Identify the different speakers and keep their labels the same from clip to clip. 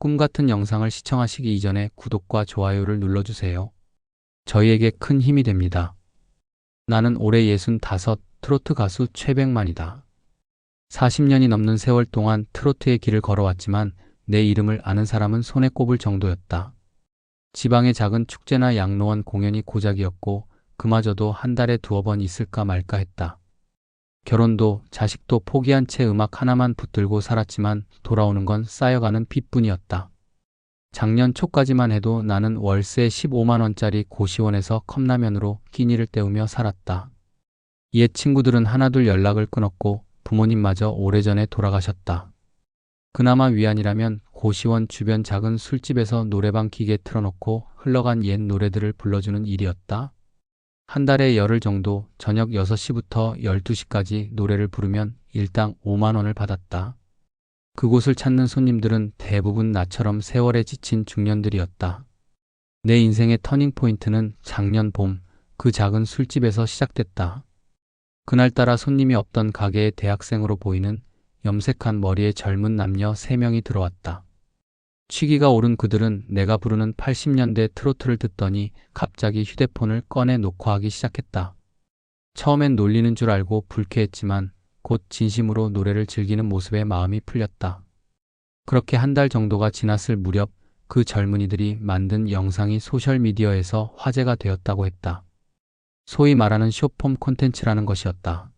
Speaker 1: 꿈같은 영상을 시청하시기 이전에 구독과 좋아요를 눌러주세요. 저희에게 큰 힘이 됩니다. 나는 올해 65, 트로트 가수 최백만이다. 40년이 넘는 세월 동안 트로트의 길을 걸어왔지만 내 이름을 아는 사람은 손에 꼽을 정도였다. 지방의 작은 축제나 양로원 공연이 고작이었고 그마저도 한 달에 2번 있을까 말까 했다. 결혼도 자식도 포기한 채 음악 하나만 붙들고 살았지만 돌아오는 건 쌓여가는 빚뿐이었다. 작년 초까지만 해도 나는 월세 15만 원짜리 고시원에서 컵라면으로 끼니를 때우며 살았다. 옛 친구들은 하나둘 연락을 끊었고 부모님마저 오래전에 돌아가셨다. 그나마 위안이라면 고시원 주변 작은 술집에서 노래방 기계 틀어놓고 흘러간 옛 노래들을 불러주는 일이었다. 한 달에 열흘 정도 저녁 6시부터 12시까지 노래를 부르면 일당 5만 원을 받았다. 그곳을 찾는 손님들은 대부분 나처럼 세월에 지친 중년들이었다. 내 인생의 터닝포인트는 작년 봄 그 작은 술집에서 시작됐다. 그날따라 손님이 없던 가게에 대학생으로 보이는 염색한 머리에 젊은 남녀 3명이 들어왔다. 취기가 오른 그들은 내가 부르는 80년대 트로트를 듣더니 갑자기 휴대폰을 꺼내 녹화하기 시작했다. 처음엔 놀리는 줄 알고 불쾌했지만 곧 진심으로 노래를 즐기는 모습에 마음이 풀렸다. 그렇게 한 달 정도가 지났을 무렵 그 젊은이들이 만든 영상이 소셜미디어에서 화제가 되었다고 했다. 소위 말하는 숏폼 콘텐츠라는 것이었다.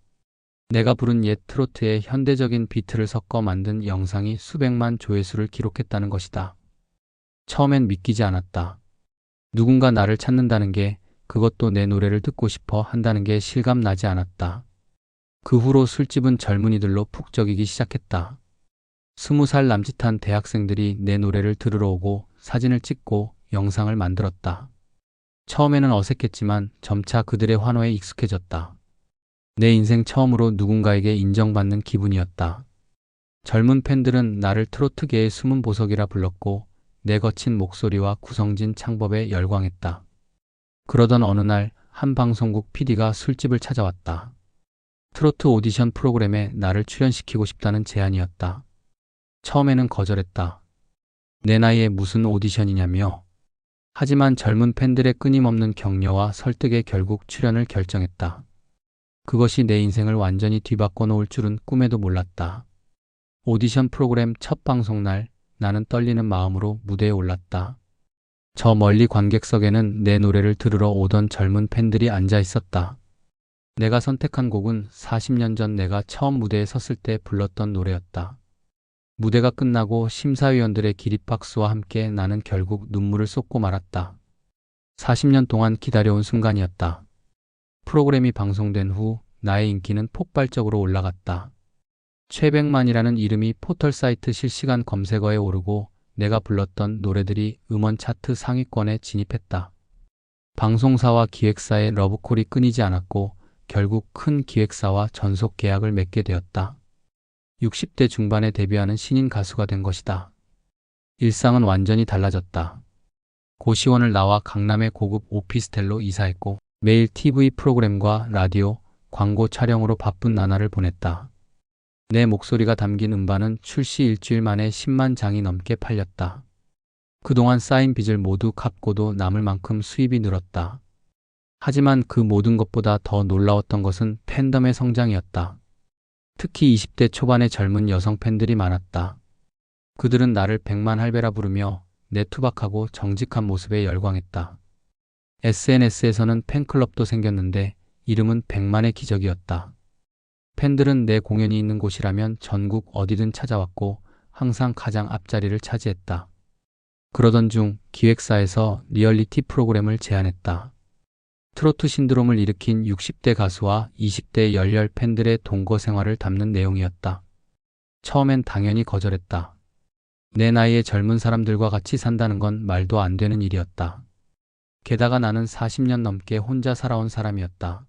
Speaker 1: 내가 부른 옛 트로트에 현대적인 비트를 섞어 만든 영상이 수백만 조회수를 기록했다는 것이다. 처음엔 믿기지 않았다. 누군가 나를 찾는다는 게, 그것도 내 노래를 듣고 싶어 한다는 게 실감나지 않았다. 그 후로 술집은 젊은이들로 북적이기 시작했다. 20살 남짓한 대학생들이 내 노래를 들으러 오고 사진을 찍고 영상을 만들었다. 처음에는 어색했지만 점차 그들의 환호에 익숙해졌다. 내 인생 처음으로 누군가에게 인정받는 기분이었다. 젊은 팬들은 나를 트로트계의 숨은 보석이라 불렀고 내 거친 목소리와 구성진 창법에 열광했다. 그러던 어느 날 한 방송국 PD가 술집을 찾아왔다. 트로트 오디션 프로그램에 나를 출연시키고 싶다는 제안이었다. 처음에는 거절했다. 내 나이에 무슨 오디션이냐며. 하지만 젊은 팬들의 끊임없는 격려와 설득에 결국 출연을 결정했다. 그것이 내 인생을 완전히 뒤바꿔 놓을 줄은 꿈에도 몰랐다. 오디션 프로그램 첫 방송날 나는 떨리는 마음으로 무대에 올랐다. 저 멀리 관객석에는 내 노래를 들으러 오던 젊은 팬들이 앉아 있었다. 내가 선택한 곡은 40년 전 내가 처음 무대에 섰을 때 불렀던 노래였다. 무대가 끝나고 심사위원들의 기립박수와 함께 나는 결국 눈물을 쏟고 말았다. 40년 동안 기다려온 순간이었다. 프로그램이 방송된 후 나의 인기는 폭발적으로 올라갔다. 최백만이라는 이름이 포털 사이트 실시간 검색어에 오르고 내가 불렀던 노래들이 음원 차트 상위권에 진입했다. 방송사와 기획사의 러브콜이 끊이지 않았고 결국 큰 기획사와 전속 계약을 맺게 되었다. 60대 중반에 데뷔하는 신인 가수가 된 것이다. 일상은 완전히 달라졌다. 고시원을 나와 강남의 고급 오피스텔로 이사했고 매일 TV 프로그램과 라디오, 광고 촬영으로 바쁜 나날을 보냈다. 내 목소리가 담긴 음반은 출시 일주일 만에 10만 장이 넘게 팔렸다. 그동안 쌓인 빚을 모두 갚고도 남을 만큼 수입이 늘었다. 하지만 그 모든 것보다 더 놀라웠던 것은 팬덤의 성장이었다. 특히 20대 초반의 젊은 여성 팬들이 많았다. 그들은 나를 백만 할배라 부르며 내 투박하고 정직한 모습에 열광했다. SNS에서는 팬클럽도 생겼는데 이름은 백만의 기적이었다. 팬들은 내 공연이 있는 곳이라면 전국 어디든 찾아왔고 항상 가장 앞자리를 차지했다. 그러던 중 기획사에서 리얼리티 프로그램을 제안했다. 트로트 신드롬을 일으킨 60대 가수와 20대 열렬 팬들의 동거 생활을 담는 내용이었다. 처음엔 당연히 거절했다. 내 나이에 젊은 사람들과 같이 산다는 건 말도 안 되는 일이었다. 게다가 나는 40년 넘게 혼자 살아온 사람이었다.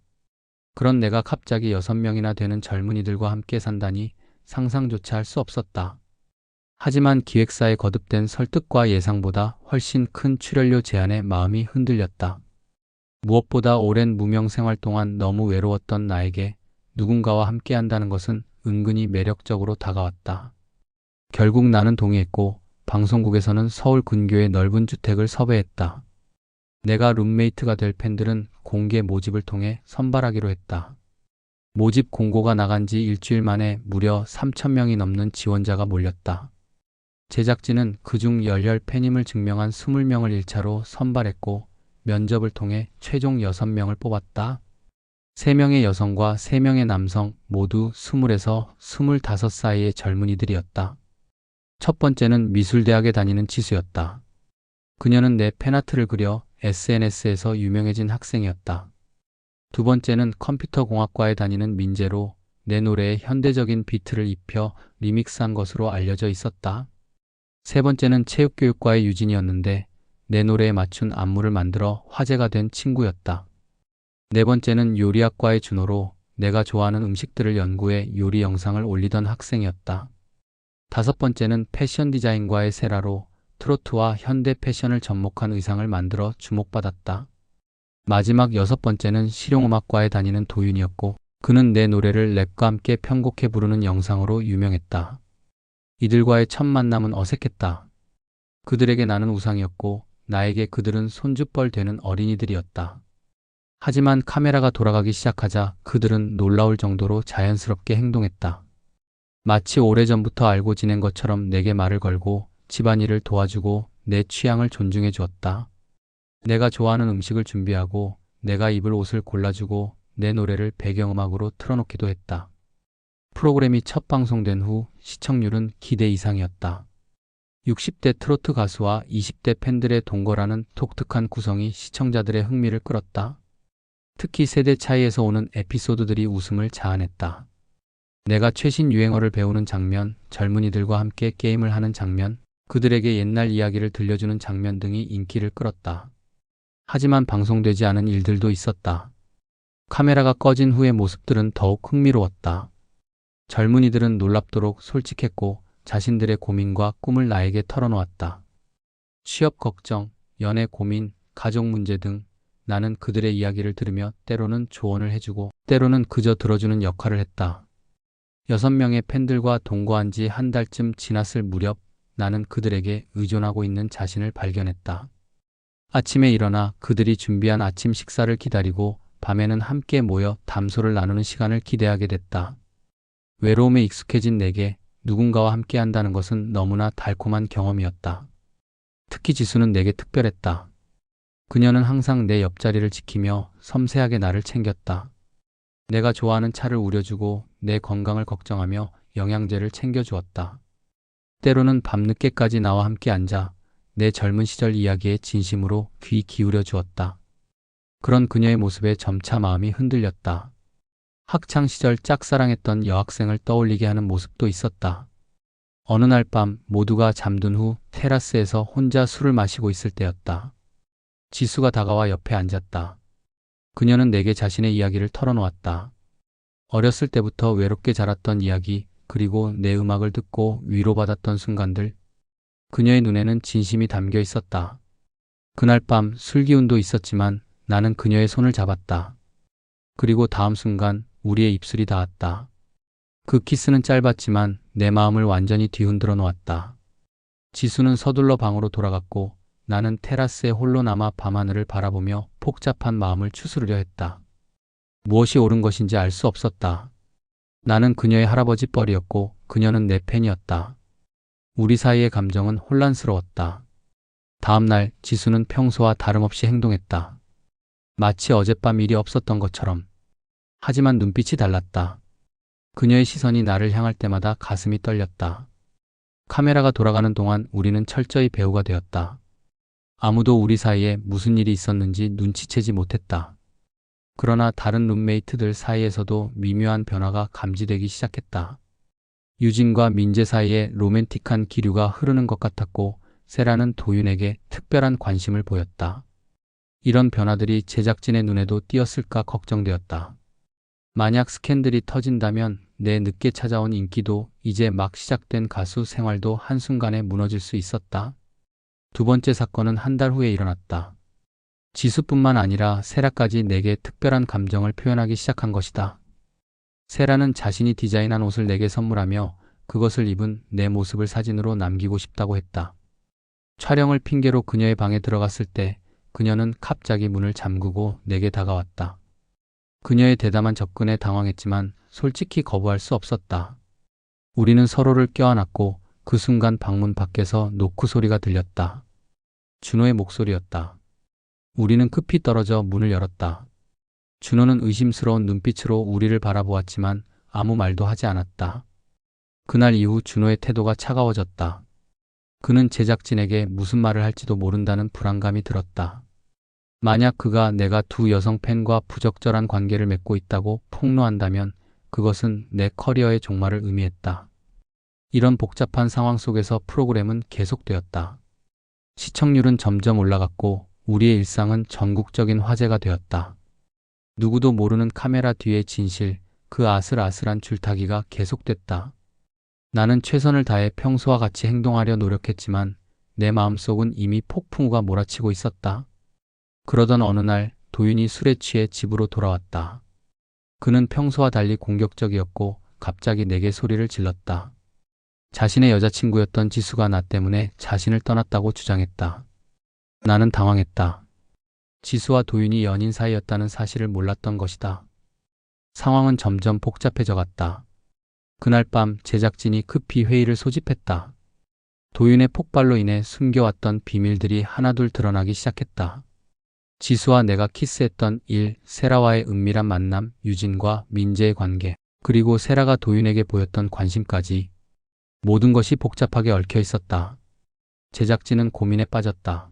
Speaker 1: 그런 내가 갑자기 6명이나 되는 젊은이들과 함께 산다니 상상조차 할 수 없었다. 하지만 기획사의 거듭된 설득과 예상보다 훨씬 큰 출연료 제안에 마음이 흔들렸다. 무엇보다 오랜 무명 생활 동안 너무 외로웠던 나에게 누군가와 함께 한다는 것은 은근히 매력적으로 다가왔다. 결국 나는 동의했고 방송국에서는 서울 근교의 넓은 주택을 섭외했다. 내가 룸메이트가 될 팬들은 공개 모집을 통해 선발하기로 했다. 모집 공고가 나간 지 일주일 만에 무려 3,000명이 넘는 지원자가 몰렸다. 제작진은 그중 열혈 팬임을 증명한 20명을 1차로 선발했고 면접을 통해 최종 6명을 뽑았다. 3명의 여성과 3명의 남성 모두 20에서 25 사이의 젊은이들이었다. 첫 번째는 미술대학에 다니는 지수였다. 그녀는 내 팬아트를 그려 SNS에서 유명해진 학생이었다. 두 번째는 컴퓨터공학과에 다니는 민재로 내 노래에 현대적인 비트를 입혀 리믹스한 것으로 알려져 있었다. 세 번째는 체육교육과의 유진이었는데 내 노래에 맞춘 안무를 만들어 화제가 된 친구였다. 네 번째는 요리학과의 준호로 내가 좋아하는 음식들을 연구해 요리 영상을 올리던 학생이었다. 다섯 번째는 패션 디자인과의 세라로 트로트와 현대 패션을 접목한 의상을 만들어 주목받았다. 마지막 여섯 번째는 실용음악과에 다니는 도윤이었고 그는 내 노래를 랩과 함께 편곡해 부르는 영상으로 유명했다. 이들과의 첫 만남은 어색했다. 그들에게 나는 우상이었고 나에게 그들은 손주뻘 되는 어린이들이었다. 하지만 카메라가 돌아가기 시작하자 그들은 놀라울 정도로 자연스럽게 행동했다. 마치 오래전부터 알고 지낸 것처럼 내게 말을 걸고 집안일을 도와주고 내 취향을 존중해 주었다. 내가 좋아하는 음식을 준비하고 내가 입을 옷을 골라주고 내 노래를 배경음악으로 틀어놓기도 했다. 프로그램이 첫 방송된 후 시청률은 기대 이상이었다. 60대 트로트 가수와 20대 팬들의 동거라는 독특한 구성이 시청자들의 흥미를 끌었다. 특히 세대 차이에서 오는 에피소드들이 웃음을 자아냈다. 내가 최신 유행어를 배우는 장면, 젊은이들과 함께 게임을 하는 장면, 그들에게 옛날 이야기를 들려주는 장면 등이 인기를 끌었다. 하지만 방송되지 않은 일들도 있었다. 카메라가 꺼진 후의 모습들은 더욱 흥미로웠다. 젊은이들은 놀랍도록 솔직했고 자신들의 고민과 꿈을 나에게 털어놓았다. 취업 걱정, 연애 고민, 가족 문제 등 나는 그들의 이야기를 들으며 때로는 조언을 해주고 때로는 그저 들어주는 역할을 했다. 6명의 팬들과 동거한 지 한 달쯤 지났을 무렵 나는 그들에게 의존하고 있는 자신을 발견했다. 아침에 일어나 그들이 준비한 아침 식사를 기다리고 밤에는 함께 모여 담소를 나누는 시간을 기대하게 됐다. 외로움에 익숙해진 내게 누군가와 함께 한다는 것은 너무나 달콤한 경험이었다. 특히 지수는 내게 특별했다. 그녀는 항상 내 옆자리를 지키며 섬세하게 나를 챙겼다. 내가 좋아하는 차를 우려주고 내 건강을 걱정하며 영양제를 챙겨주었다. 때로는 밤늦게까지 나와 함께 앉아 내 젊은 시절 이야기에 진심으로 귀 기울여 주었다. 그런 그녀의 모습에 점차 마음이 흔들렸다. 학창시절 짝사랑했던 여학생을 떠올리게 하는 모습도 있었다. 어느 날 밤 모두가 잠든 후 테라스에서 혼자 술을 마시고 있을 때였다. 지수가 다가와 옆에 앉았다. 그녀는 내게 자신의 이야기를 털어놓았다. 어렸을 때부터 외롭게 자랐던 이야기, 그리고 내 음악을 듣고 위로받았던 순간들. 그녀의 눈에는 진심이 담겨 있었다. 그날 밤 술기운도 있었지만 나는 그녀의 손을 잡았다. 그리고 다음 순간 우리의 입술이 닿았다. 그 키스는 짧았지만 내 마음을 완전히 뒤흔들어 놓았다. 지수는 서둘러 방으로 돌아갔고 나는 테라스에 홀로 남아 밤하늘을 바라보며 복잡한 마음을 추스르려 했다. 무엇이 옳은 것인지 알 수 없었다. 나는 그녀의 할아버지 뻘이었고 그녀는 내 팬이었다. 우리 사이의 감정은 혼란스러웠다. 다음 날 지수는 평소와 다름없이 행동했다. 마치 어젯밤 일이 없었던 것처럼. 하지만 눈빛이 달랐다. 그녀의 시선이 나를 향할 때마다 가슴이 떨렸다. 카메라가 돌아가는 동안 우리는 철저히 배우가 되었다. 아무도 우리 사이에 무슨 일이 있었는지 눈치채지 못했다. 그러나 다른 룸메이트들 사이에서도 미묘한 변화가 감지되기 시작했다. 유진과 민재 사이에 로맨틱한 기류가 흐르는 것 같았고 세라는 도윤에게 특별한 관심을 보였다. 이런 변화들이 제작진의 눈에도 띄었을까 걱정되었다. 만약 스캔들이 터진다면 내 늦게 찾아온 인기도 이제 막 시작된 가수 생활도 한순간에 무너질 수 있었다. 두 번째 사건은 한 달 후에 일어났다. 지수뿐만 아니라 세라까지 내게 특별한 감정을 표현하기 시작한 것이다. 세라는 자신이 디자인한 옷을 내게 선물하며 그것을 입은 내 모습을 사진으로 남기고 싶다고 했다. 촬영을 핑계로 그녀의 방에 들어갔을 때 그녀는 갑자기 문을 잠그고 내게 다가왔다. 그녀의 대담한 접근에 당황했지만 솔직히 거부할 수 없었다. 우리는 서로를 껴안았고 그 순간 방문 밖에서 노크 소리가 들렸다. 준호의 목소리였다. 우리는 급히 떨어져 문을 열었다. 준호는 의심스러운 눈빛으로 우리를 바라보았지만 아무 말도 하지 않았다. 그날 이후 준호의 태도가 차가워졌다. 그는 제작진에게 무슨 말을 할지도 모른다는 불안감이 들었다. 만약 그가 내가 두 여성 팬과 부적절한 관계를 맺고 있다고 폭로한다면 그것은 내 커리어의 종말을 의미했다. 이런 복잡한 상황 속에서 프로그램은 계속되었다. 시청률은 점점 올라갔고 우리의 일상은 전국적인 화제가 되었다. 누구도 모르는 카메라 뒤의 진실, 그 아슬아슬한 줄타기가 계속됐다. 나는 최선을 다해 평소와 같이 행동하려 노력했지만 내 마음속은 이미 폭풍우가 몰아치고 있었다. 그러던 어느 날 도윤이 술에 취해 집으로 돌아왔다. 그는 평소와 달리 공격적이었고 갑자기 내게 소리를 질렀다. 자신의 여자친구였던 지수가 나 때문에 자신을 떠났다고 주장했다. 나는 당황했다. 지수와 도윤이 연인 사이였다는 사실을 몰랐던 것이다. 상황은 점점 복잡해져 갔다. 그날 밤 제작진이 급히 회의를 소집했다. 도윤의 폭발로 인해 숨겨왔던 비밀들이 하나둘 드러나기 시작했다. 지수와 내가 키스했던 일, 세라와의 은밀한 만남, 유진과 민재의 관계, 그리고 세라가 도윤에게 보였던 관심까지 모든 것이 복잡하게 얽혀 있었다. 제작진은 고민에 빠졌다.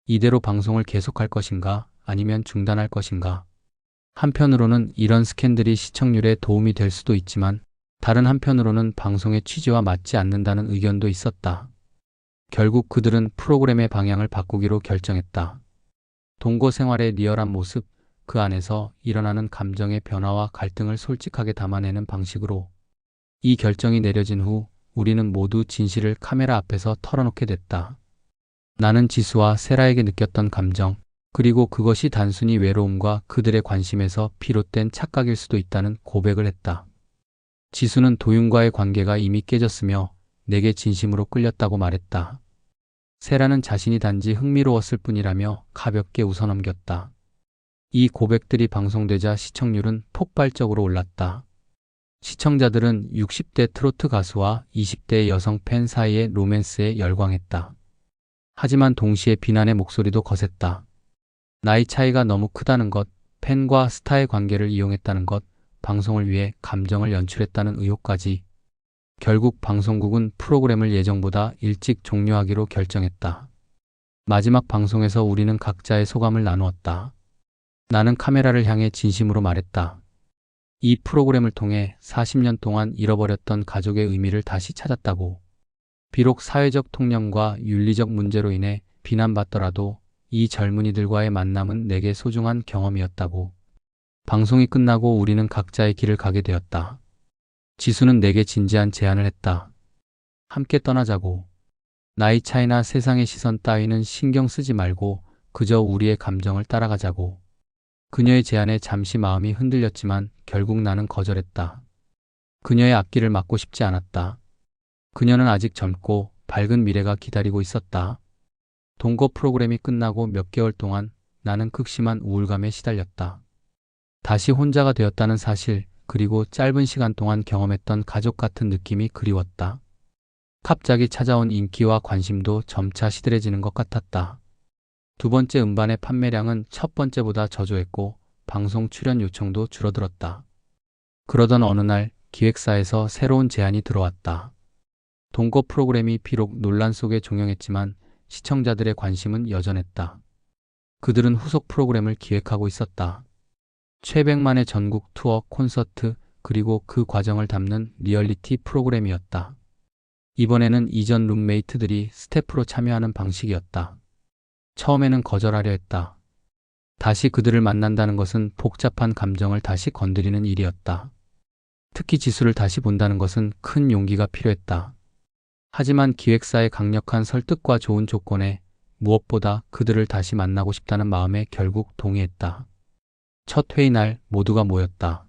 Speaker 1: 이대로 방송을 계속할 것인가 아니면 중단할 것인가. 한편으로는 이런 스캔들이 시청률에 도움이 될 수도 있지만 다른 한편으로는 방송의 취지와 맞지 않는다는 의견도 있었다. 결국 그들은 프로그램의 방향을 바꾸기로 결정했다. 동거 생활의 리얼한 모습, 그 안에서 일어나는 감정의 변화와 갈등을 솔직하게 담아내는 방식으로. 이 결정이 내려진 후 우리는 모두 진실을 카메라 앞에서 털어놓게 됐다. 나는 지수와 세라에게 느꼈던 감정, 그리고 그것이 단순히 외로움과 그들의 관심에서 비롯된 착각일 수도 있다는 고백을 했다. 지수는 도윤과의 관계가 이미 깨졌으며 내게 진심으로 끌렸다고 말했다. 세라는 자신이 단지 흥미로웠을 뿐이라며 가볍게 웃어넘겼다. 이 고백들이 방송되자 시청률은 폭발적으로 올랐다. 시청자들은 60대 트로트 가수와 20대 여성 팬 사이의 로맨스에 열광했다. 하지만 동시에 비난의 목소리도 거셌다. 나이 차이가 너무 크다는 것, 팬과 스타의 관계를 이용했다는 것, 방송을 위해 감정을 연출했다는 의혹까지. 결국 방송국은 프로그램을 예정보다 일찍 종료하기로 결정했다. 마지막 방송에서 우리는 각자의 소감을 나누었다. 나는 카메라를 향해 진심으로 말했다. 이 프로그램을 통해 40년 동안 잃어버렸던 가족의 의미를 다시 찾았다고. 비록 사회적 통념과 윤리적 문제로 인해 비난받더라도 이 젊은이들과의 만남은 내게 소중한 경험이었다고. 방송이 끝나고 우리는 각자의 길을 가게 되었다. 지수는 내게 진지한 제안을 했다. 함께 떠나자고. 나이 차이나 세상의 시선 따위는 신경 쓰지 말고 그저 우리의 감정을 따라가자고. 그녀의 제안에 잠시 마음이 흔들렸지만 결국 나는 거절했다. 그녀의 앞길을 막고 싶지 않았다. 그녀는 아직 젊고 밝은 미래가 기다리고 있었다. 동거 프로그램이 끝나고 몇 개월 동안 나는 극심한 우울감에 시달렸다. 다시 혼자가 되었다는 사실, 그리고 짧은 시간 동안 경험했던 가족 같은 느낌이 그리웠다. 갑자기 찾아온 인기와 관심도 점차 시들해지는 것 같았다. 두 번째 음반의 판매량은 첫 번째보다 저조했고 방송 출연 요청도 줄어들었다. 그러던 어느 날 기획사에서 새로운 제안이 들어왔다. 동거 프로그램이 비록 논란 속에 종영했지만 시청자들의 관심은 여전했다. 그들은 후속 프로그램을 기획하고 있었다. 최백만의 전국 투어, 콘서트, 그리고 그 과정을 담는 리얼리티 프로그램이었다. 이번에는 이전 룸메이트들이 스태프로 참여하는 방식이었다. 처음에는 거절하려 했다. 다시 그들을 만난다는 것은 복잡한 감정을 다시 건드리는 일이었다. 특히 지수를 다시 본다는 것은 큰 용기가 필요했다. 하지만 기획사의 강력한 설득과 좋은 조건에 무엇보다 그들을 다시 만나고 싶다는 마음에 결국 동의했다. 첫 회의 날 모두가 모였다.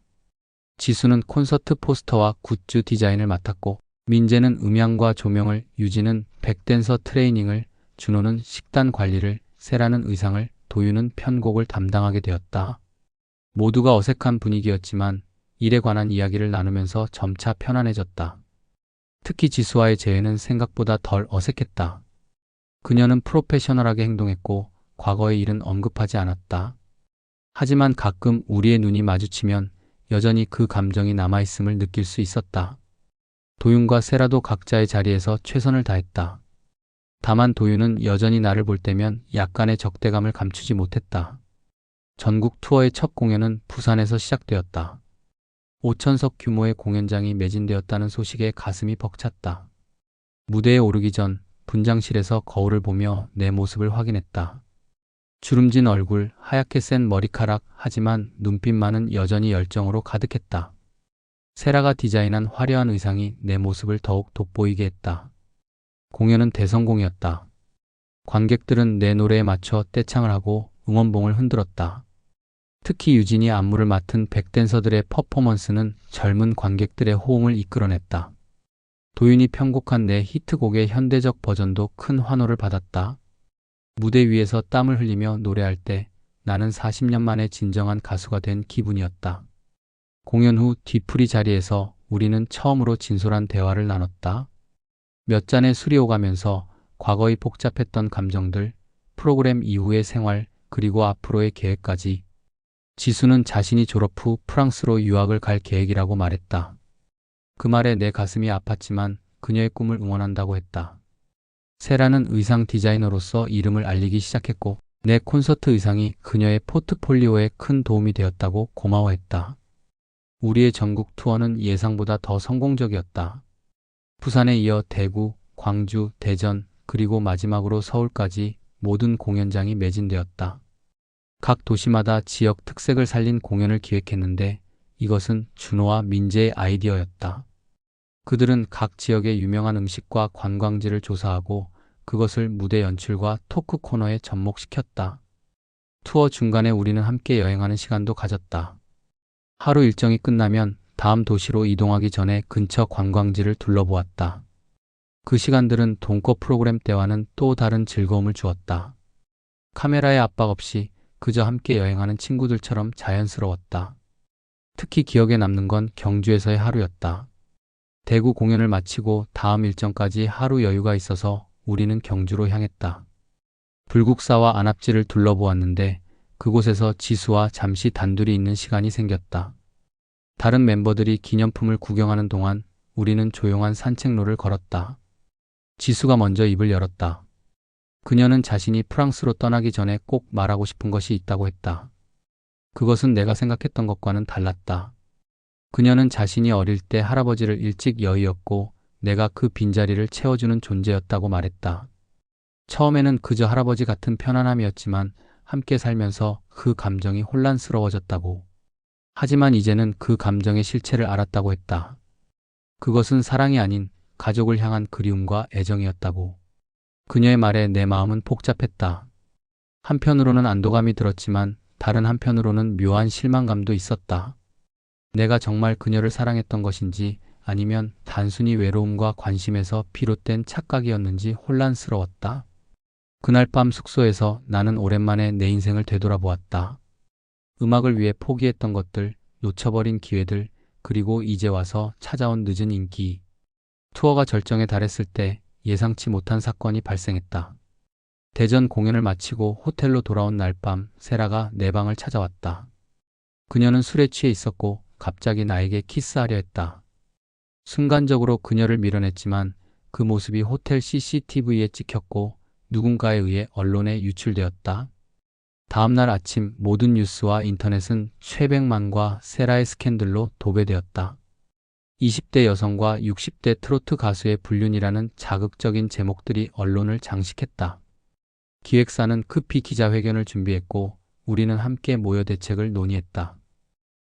Speaker 1: 지수는 콘서트 포스터와 굿즈 디자인을 맡았고 민재는 음향과 조명을, 유진은 백댄서 트레이닝을, 준호는 식단 관리를, 세라는 의상을, 도윤은 편곡을 담당하게 되었다. 모두가 어색한 분위기였지만 일에 관한 이야기를 나누면서 점차 편안해졌다. 특히 지수와의 재회는 생각보다 덜 어색했다. 그녀는 프로페셔널하게 행동했고 과거의 일은 언급하지 않았다. 하지만 가끔 우리의 눈이 마주치면 여전히 그 감정이 남아있음을 느낄 수 있었다. 도윤과 세라도 각자의 자리에서 최선을 다했다. 다만 도윤은 여전히 나를 볼 때면 약간의 적대감을 감추지 못했다. 전국 투어의 첫 공연은 부산에서 시작되었다. 5,000석 규모의 공연장이 매진되었다는 소식에 가슴이 벅찼다. 무대에 오르기 전 분장실에서 거울을 보며 내 모습을 확인했다. 주름진 얼굴, 하얗게 센 머리카락, 하지만 눈빛만은 여전히 열정으로 가득했다. 세라가 디자인한 화려한 의상이 내 모습을 더욱 돋보이게 했다. 공연은 대성공이었다. 관객들은 내 노래에 맞춰 떼창을 하고 응원봉을 흔들었다. 특히 유진이 안무를 맡은 백댄서들의 퍼포먼스는 젊은 관객들의 호응을 이끌어냈다. 도윤이 편곡한 내 히트곡의 현대적 버전도 큰 환호를 받았다. 무대 위에서 땀을 흘리며 노래할 때 나는 40년 만에 진정한 가수가 된 기분이었다. 공연 후 뒤풀이 자리에서 우리는 처음으로 진솔한 대화를 나눴다. 몇 잔의 술이 오가면서 과거의 복잡했던 감정들, 프로그램 이후의 생활, 그리고 앞으로의 계획까지. 지수는 자신이 졸업 후 프랑스로 유학을 갈 계획이라고 말했다. 그 말에 내 가슴이 아팠지만 그녀의 꿈을 응원한다고 했다. 세라는 의상 디자이너로서 이름을 알리기 시작했고 내 콘서트 의상이 그녀의 포트폴리오에 큰 도움이 되었다고 고마워했다. 우리의 전국 투어는 예상보다 더 성공적이었다. 부산에 이어 대구, 광주, 대전, 그리고 마지막으로 서울까지 모든 공연장이 매진되었다. 각 도시마다 지역 특색을 살린 공연을 기획했는데 이것은 준호와 민재의 아이디어였다. 그들은 각 지역의 유명한 음식과 관광지를 조사하고 그것을 무대 연출과 토크 코너에 접목시켰다. 투어 중간에 우리는 함께 여행하는 시간도 가졌다. 하루 일정이 끝나면 다음 도시로 이동하기 전에 근처 관광지를 둘러보았다. 그 시간들은 동거 프로그램 때와는 또 다른 즐거움을 주었다. 카메라의 압박 없이 그저 함께 여행하는 친구들처럼 자연스러웠다. 특히 기억에 남는 건 경주에서의 하루였다. 대구 공연을 마치고 다음 일정까지 하루 여유가 있어서 우리는 경주로 향했다. 불국사와 안압지를 둘러보았는데 그곳에서 지수와 잠시 단둘이 있는 시간이 생겼다. 다른 멤버들이 기념품을 구경하는 동안 우리는 조용한 산책로를 걸었다. 지수가 먼저 입을 열었다. 그녀는 자신이 프랑스로 떠나기 전에 꼭 말하고 싶은 것이 있다고 했다. 그것은 내가 생각했던 것과는 달랐다. 그녀는 자신이 어릴 때 할아버지를 일찍 여의었고 내가 그 빈자리를 채워주는 존재였다고 말했다. 처음에는 그저 할아버지 같은 편안함이었지만 함께 살면서 그 감정이 혼란스러워졌다고. 하지만 이제는 그 감정의 실체를 알았다고 했다. 그것은 사랑이 아닌 가족을 향한 그리움과 애정이었다고. 그녀의 말에 내 마음은 복잡했다. 한편으로는 안도감이 들었지만 다른 한편으로는 묘한 실망감도 있었다. 내가 정말 그녀를 사랑했던 것인지 아니면 단순히 외로움과 관심에서 비롯된 착각이었는지 혼란스러웠다. 그날 밤 숙소에서 나는 오랜만에 내 인생을 되돌아보았다. 음악을 위해 포기했던 것들, 놓쳐버린 기회들, 그리고 이제 와서 찾아온 늦은 인기. 투어가 절정에 달했을 때 예상치 못한 사건이 발생했다. 대전 공연을 마치고 호텔로 돌아온 날 밤 세라가 내 방을 찾아왔다. 그녀는 술에 취해 있었고 갑자기 나에게 키스하려 했다. 순간적으로 그녀를 밀어냈지만 그 모습이 호텔 CCTV에 찍혔고 누군가에 의해 언론에 유출되었다. 다음날 아침 모든 뉴스와 인터넷은 최백만과 세라의 스캔들로 도배되었다. 20대 여성과 60대 트로트 가수의 불륜이라는 자극적인 제목들이 언론을 장식했다. 기획사는 급히 기자회견을 준비했고 우리는 함께 모여 대책을 논의했다.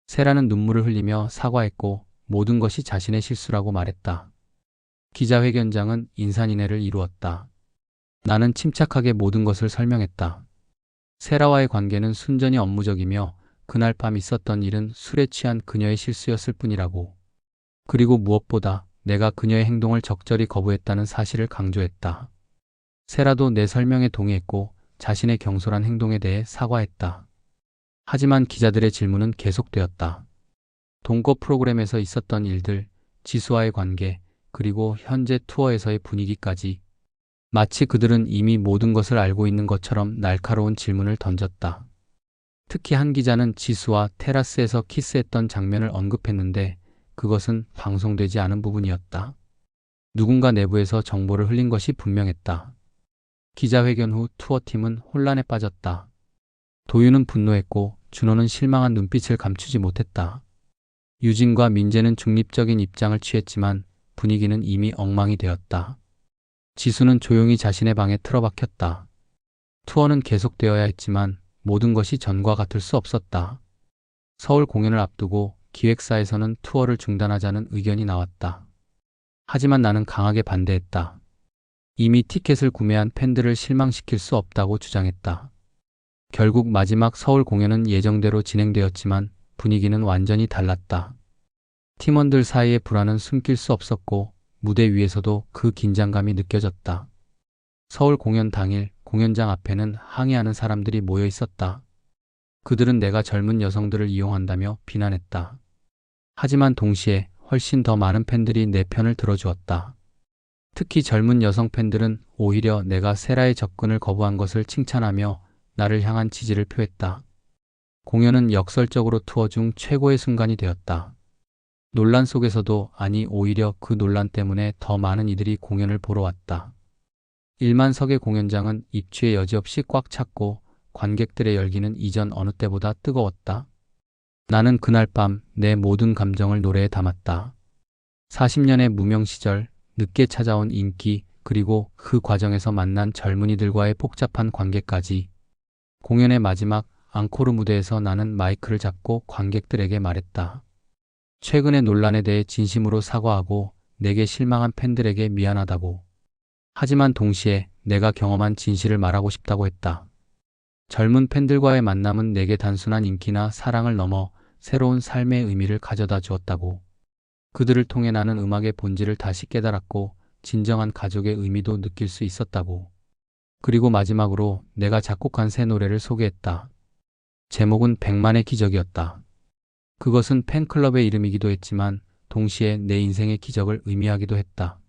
Speaker 1: 세라는 눈물을 흘리며 사과했고 모든 것이 자신의 실수라고 말했다. 기자회견장은 인산인해를 이루었다. 나는 침착하게 모든 것을 설명했다. 세라와의 관계는 순전히 업무적이며 그날 밤 있었던 일은 술에 취한 그녀의 실수였을 뿐이라고. 그리고 무엇보다 내가 그녀의 행동을 적절히 거부했다는 사실을 강조했다. 세라도 내 설명에 동의했고 자신의 경솔한 행동에 대해 사과했다. 하지만 기자들의 질문은 계속되었다. 동거 프로그램에서 있었던 일들, 지수와의 관계, 그리고 현재 투어에서의 분위기까지 마치 그들은 이미 모든 것을 알고 있는 것처럼 날카로운 질문을 던졌다. 특히 한 기자는 지수와 테라스에서 키스했던 장면을 언급했는데 그것은 방송되지 않은 부분이었다. 누군가 내부에서 정보를 흘린 것이 분명했다. 기자회견 후 투어팀은 혼란에 빠졌다. 도윤은 분노했고 준호는 실망한 눈빛을 감추지 못했다. 유진과 민재는 중립적인 입장을 취했지만 분위기는 이미 엉망이 되었다. 지수는 조용히 자신의 방에 틀어박혔다. 투어는 계속되어야 했지만 모든 것이 전과 같을 수 없었다. 서울 공연을 앞두고 기획사에서는 투어를 중단하자는 의견이 나왔다. 하지만 나는 강하게 반대했다. 이미 티켓을 구매한 팬들을 실망시킬 수 없다고 주장했다. 결국 마지막 서울 공연은 예정대로 진행되었지만 분위기는 완전히 달랐다. 팀원들 사이의 불안은 숨길 수 없었고 무대 위에서도 그 긴장감이 느껴졌다. 서울 공연 당일 공연장 앞에는 항의하는 사람들이 모여 있었다. 그들은 내가 젊은 여성들을 이용한다며 비난했다. 하지만 동시에 훨씬 더 많은 팬들이 내 편을 들어주었다. 특히 젊은 여성 팬들은 오히려 내가 세라의 접근을 거부한 것을 칭찬하며 나를 향한 지지를 표했다. 공연은 역설적으로 투어 중 최고의 순간이 되었다. 논란 속에서도 아니 오히려 그 논란 때문에 더 많은 이들이 공연을 보러 왔다. 1만석의 공연장은 입추의 여지 없이 꽉 찼고 관객들의 열기는 이전 어느 때보다 뜨거웠다. 나는 그날 밤 내 모든 감정을 노래에 담았다. 40년의 무명 시절, 늦게 찾아온 인기, 그리고 그 과정에서 만난 젊은이들과의 복잡한 관계까지. 공연의 마지막 앙코르 무대에서 나는 마이크를 잡고 관객들에게 말했다. 최근의 논란에 대해 진심으로 사과하고 내게 실망한 팬들에게 미안하다고. 하지만 동시에 내가 경험한 진실을 말하고 싶다고 했다. 젊은 팬들과의 만남은 내게 단순한 인기나 사랑을 넘어 새로운 삶의 의미를 가져다 주었다고. 그들을 통해 나는 음악의 본질을 다시 깨달았고 진정한 가족의 의미도 느낄 수 있었다고. 그리고 마지막으로 내가 작곡한 새 노래를 소개했다. 제목은 100만의 기적이었다. 그것은 팬클럽의 이름이기도 했지만 동시에 내 인생의 기적을 의미하기도 했다.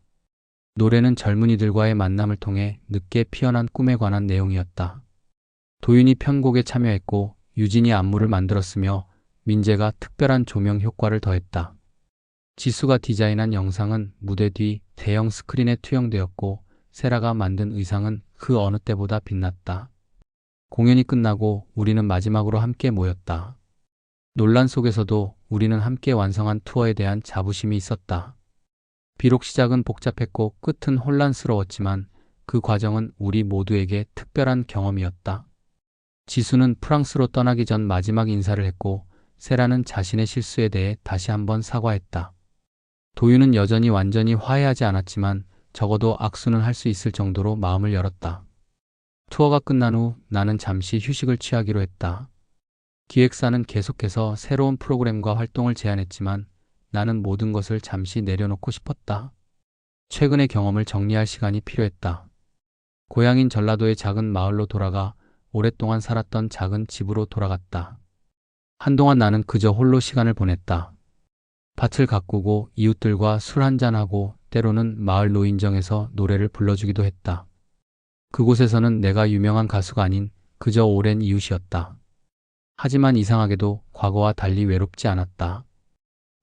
Speaker 1: 노래는 젊은이들과의 만남을 통해 늦게 피어난 꿈에 관한 내용이었다. 도윤이 편곡에 참여했고 유진이 안무를 만들었으며 민재가 특별한 조명 효과를 더했다. 지수가 디자인한 영상은 무대 뒤 대형 스크린에 투영되었고 세라가 만든 의상은 그 어느 때보다 빛났다. 공연이 끝나고 우리는 마지막으로 함께 모였다. 논란 속에서도 우리는 함께 완성한 투어에 대한 자부심이 있었다. 비록 시작은 복잡했고 끝은 혼란스러웠지만 그 과정은 우리 모두에게 특별한 경험이었다. 지수는 프랑스로 떠나기 전 마지막 인사를 했고 세라는 자신의 실수에 대해 다시 한번 사과했다. 도윤은 여전히 완전히 화해하지 않았지만 적어도 악수는 할 수 있을 정도로 마음을 열었다. 투어가 끝난 후 나는 잠시 휴식을 취하기로 했다. 기획사는 계속해서 새로운 프로그램과 활동을 제안했지만 나는 모든 것을 잠시 내려놓고 싶었다. 최근의 경험을 정리할 시간이 필요했다. 고향인 전라도의 작은 마을로 돌아가 오랫동안 살았던 작은 집으로 돌아갔다. 한동안 나는 그저 홀로 시간을 보냈다. 밭을 가꾸고 이웃들과 술 한잔하고 때로는 마을 노인정에서 노래를 불러주기도 했다. 그곳에서는 내가 유명한 가수가 아닌 그저 오랜 이웃이었다. 하지만 이상하게도 과거와 달리 외롭지 않았다.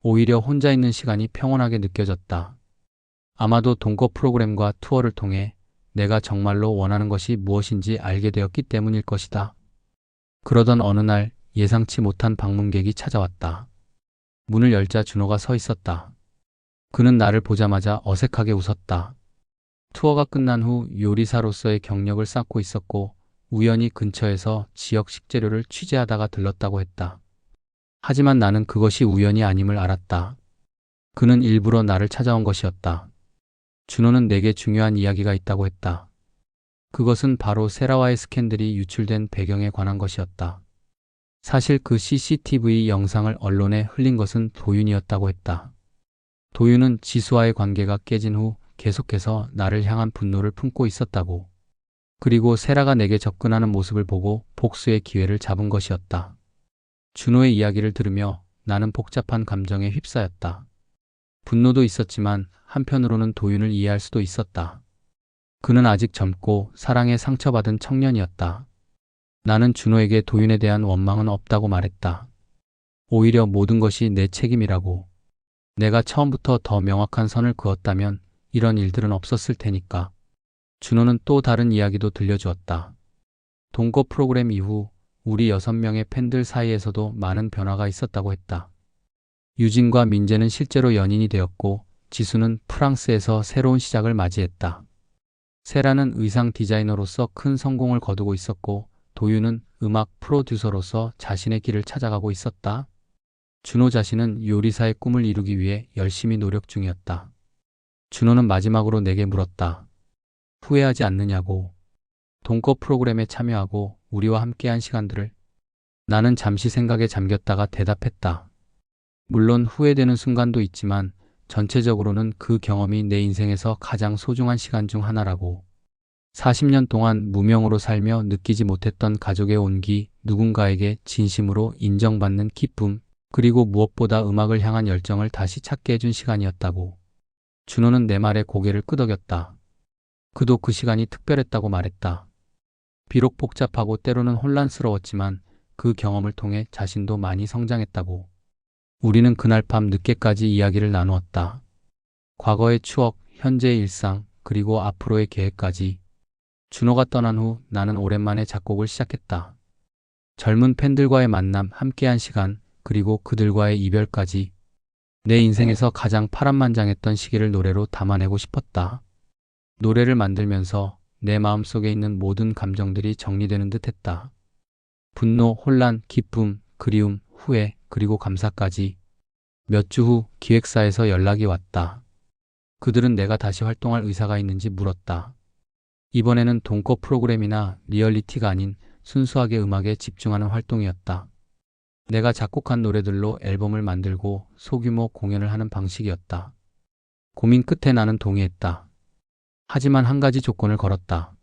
Speaker 1: 오히려 혼자 있는 시간이 평온하게 느껴졌다. 아마도 동거 프로그램과 투어를 통해 내가 정말로 원하는 것이 무엇인지 알게 되었기 때문일 것이다. 그러던 어느 날 예상치 못한 방문객이 찾아왔다. 문을 열자 준호가 서 있었다. 그는 나를 보자마자 어색하게 웃었다. 투어가 끝난 후 요리사로서의 경력을 쌓고 있었고 우연히 근처에서 지역 식재료를 취재하다가 들렀다고 했다. 하지만 나는 그것이 우연이 아님을 알았다. 그는 일부러 나를 찾아온 것이었다. 준호는 내게 중요한 이야기가 있다고 했다. 그것은 바로 세라와의 스캔들이 유출된 배경에 관한 것이었다. 사실 그 CCTV 영상을 언론에 흘린 것은 도윤이었다고 했다. 도윤은 지수와의 관계가 깨진 후 계속해서 나를 향한 분노를 품고 있었다고. 그리고 세라가 내게 접근하는 모습을 보고 복수의 기회를 잡은 것이었다. 준호의 이야기를 들으며 나는 복잡한 감정에 휩싸였다. 분노도 있었지만 한편으로는 도윤을 이해할 수도 있었다. 그는 아직 젊고 사랑에 상처받은 청년이었다. 나는 준호에게 도윤에 대한 원망은 없다고 말했다. 오히려 모든 것이 내 책임이라고. 내가 처음부터 더 명확한 선을 그었다면 이런 일들은 없었을 테니까. 준호는 또 다른 이야기도 들려주었다. 동거 프로그램 이후 우리 6명의 팬들 사이에서도 많은 변화가 있었다고 했다. 유진과 민재는 실제로 연인이 되었고 지수는 프랑스에서 새로운 시작을 맞이했다. 세라는 의상 디자이너로서 큰 성공을 거두고 있었고 도윤은 음악 프로듀서로서 자신의 길을 찾아가고 있었다. 준호 자신은 요리사의 꿈을 이루기 위해 열심히 노력 중이었다. 준호는 마지막으로 내게 물었다. 후회하지 않느냐고. 동거 프로그램에 참여하고 우리와 함께한 시간들을. 나는 잠시 생각에 잠겼다가 대답했다. 물론 후회되는 순간도 있지만 전체적으로는 그 경험이 내 인생에서 가장 소중한 시간 중 하나라고. 40년 동안 무명으로 살며 느끼지 못했던 가족의 온기, 누군가에게 진심으로 인정받는 기쁨, 그리고 무엇보다 음악을 향한 열정을 다시 찾게 해준 시간이었다고. 준호는 내 말에 고개를 끄덕였다. 그도 그 시간이 특별했다고 말했다. 비록 복잡하고 때로는 혼란스러웠지만 그 경험을 통해 자신도 많이 성장했다고. 우리는 그날 밤 늦게까지 이야기를 나누었다. 과거의 추억, 현재의 일상, 그리고 앞으로의 계획까지. 준호가 떠난 후 나는 오랜만에 작곡을 시작했다. 젊은 팬들과의 만남, 함께한 시간, 그리고 그들과의 이별까지. 내 인생에서 가장 파란만장했던 시기를 노래로 담아내고 싶었다. 노래를 만들면서 내 마음속에 있는 모든 감정들이 정리되는 듯했다. 분노, 혼란, 기쁨, 그리움, 후회, 그리고 감사까지. 몇 주 후 기획사에서 연락이 왔다. 그들은 내가 다시 활동할 의사가 있는지 물었다. 이번에는 동거 프로그램이나 리얼리티가 아닌 순수하게 음악에 집중하는 활동이었다. 내가 작곡한 노래들로 앨범을 만들고 소규모 공연을 하는 방식이었다. 고민 끝에 나는 동의했다. 하지만 한 가지 조건을 걸었다.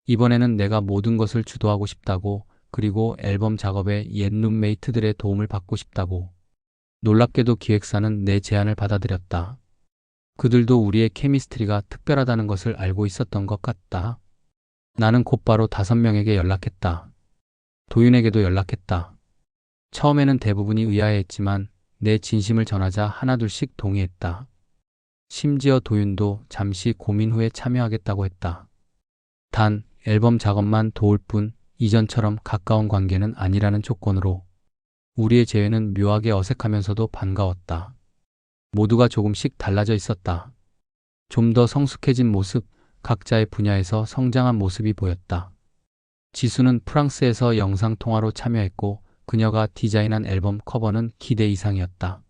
Speaker 1: 이번에는 내가 모든 것을 주도하고 싶다고, 그리고 앨범 작업에 옛 룸메이트들의 도움을 받고 싶다고. 놀랍게도 기획사는 내 제안을 받아들였다. 그들도 우리의 케미스트리가 특별하다는 것을 알고 있었던 것 같다. 나는 곧바로 5명에게 연락했다. 도윤에게도 연락했다. 처음에는 대부분이 의아해했지만 내 진심을 전하자 하나둘씩 동의했다. 심지어 도윤도 잠시 고민 후에 참여하겠다고 했다. 단, 앨범 작업만 도울 뿐 이전처럼 가까운 관계는 아니라는 조건으로. 우리의 재회는 묘하게 어색하면서도 반가웠다. 모두가 조금씩 달라져 있었다. 좀 더 성숙해진 모습, 각자의 분야에서 성장한 모습이 보였다. 지수는 프랑스에서 영상통화로 참여했고 그녀가 디자인한 앨범 커버는 기대 이상이었다.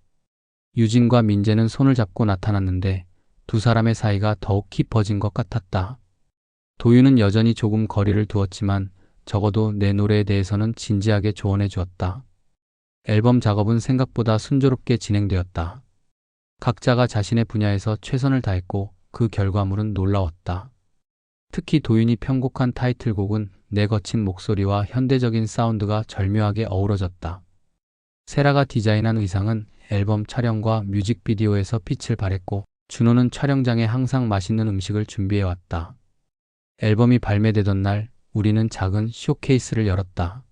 Speaker 1: 유진과 민재는 손을 잡고 나타났는데 두 사람의 사이가 더욱 깊어진 것 같았다. 도윤은 여전히 조금 거리를 두었지만 적어도 내 노래에 대해서는 진지하게 조언해 주었다. 앨범 작업은 생각보다 순조롭게 진행되었다. 각자가 자신의 분야에서 최선을 다했고 그 결과물은 놀라웠다. 특히 도윤이 편곡한 타이틀곡은 내 거친 목소리와 현대적인 사운드가 절묘하게 어우러졌다. 세라가 디자인한 의상은 앨범 촬영과 뮤직비디오에서 빛을 발했고 준호는 촬영장에 항상 맛있는 음식을 준비해왔다. 앨범이 발매되던 날 우리는 작은 쇼케이스를 열었다.